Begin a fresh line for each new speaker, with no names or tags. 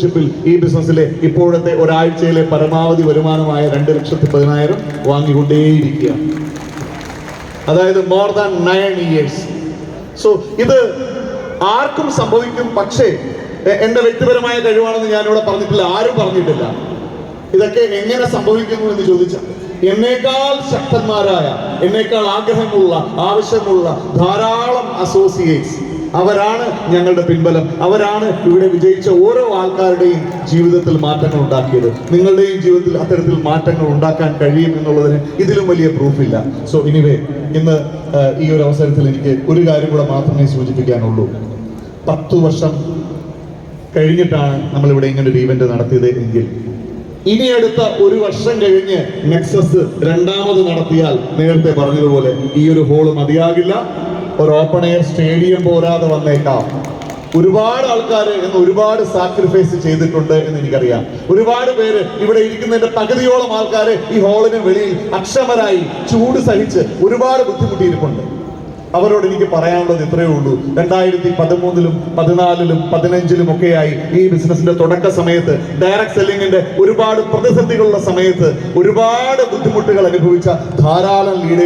ഷിപ്പിൽ ഈ ബിസിനസ്സിലെ ഇപ്പോഴത്തെ ഒരാഴ്ചയിലെ പരമാവധി വരുമാനമായ 2,10,000 വാങ്ങിക്കൊണ്ടേയിരിക്കുക. അതായത് മോർ ദാൻ 9 years. സോ ഇത് ആർക്കും സംഭവിക്കും. പക്ഷേ എന്റെ വ്യക്തിപരമായ കഴിവാണെന്ന് ഞാനിവിടെ പറഞ്ഞിട്ടില്ല, ആരും പറഞ്ഞിട്ടില്ല. ഇതൊക്കെ എങ്ങനെ സംഭവിക്കുന്നു എന്ന് ചോദിച്ചാൽ, എന്നേക്കാൾ ശക്തന്മാരായ, എന്നേക്കാൾ ആഗ്രഹമുള്ള, ആവശ്യമുള്ള ധാരാളം അസോസിയേറ്റ്സ്, അവരാണ് ഞങ്ങളുടെ പിൻബലം. അവരാണ് ഇവിടെ വിജയിച്ച ഓരോ ആൾക്കാരുടെയും ജീവിതത്തിൽ മാറ്റങ്ങൾ ഉണ്ടാക്കിയത്. നിങ്ങളുടെയും ജീവിതത്തിൽ അത്തരത്തിൽ മാറ്റങ്ങൾ ഉണ്ടാക്കാൻ കഴിയും എന്നുള്ളതിന് ഇതിലും വലിയ പ്രൂഫില്ല. സോ എനിവേ, ഇന്ന് ഈ ഒരു അവസരത്തിൽ എനിക്ക് ഒരു കാര്യം കൂടെ മാത്രമേ സൂചിപ്പിക്കാനുള്ളൂ. 10 വർഷം കഴിഞ്ഞിട്ടാണ് നമ്മളിവിടെ ഇങ്ങനെ ഒരു ഇവന്റ് നടത്തിയത് എങ്കിൽ, ഇനി അടുത്ത 1 വർഷം കഴിഞ്ഞ് നെക്സസ് രണ്ടാമത് നടത്തിയാൽ, നേരത്തെ പറഞ്ഞതുപോലെ ഈ ഒരു ഹോള് മതിയാകില്ല, ഒരു ഓപ്പൺ എയർ സ്റ്റേഡിയം പോരാതെ വന്നേക്കാം. ഒരുപാട് ആൾക്കാർ എന്ന് ഒരുപാട് സാക്രിഫൈസ് ചെയ്തിട്ടുണ്ട് എന്ന് എനിക്കറിയാം. ഒരുപാട് പേര് ഇവിടെ ഇരിക്കുന്നതിന്റെ പകുതിയോളം ആൾക്കാർ ഈ ഹോളിന് വെളിയിൽ അക്ഷമരായി ചൂട് സഹിച്ച് ഒരുപാട് ബുദ്ധിമുട്ടിയിരിപ്പുണ്ട്. അവരോട് എനിക്ക് പറയാനുള്ളത് ഇത്രയേ ഉള്ളൂ. 2013-ലും 14-ലും 15-ലും ഒക്കെയായി ഈ ബിസിനസിന്റെ തുടക്ക സമയത്ത്, ഡയറക്ട് സെല്ലിങ്ങിന്റെ ഒരുപാട് പ്രതിസന്ധികളുള്ള സമയത്ത് ഒരുപാട് ബുദ്ധിമുട്ടുകൾ അനുഭവിച്ച ധാരാളം ലീഡേഴ്സ്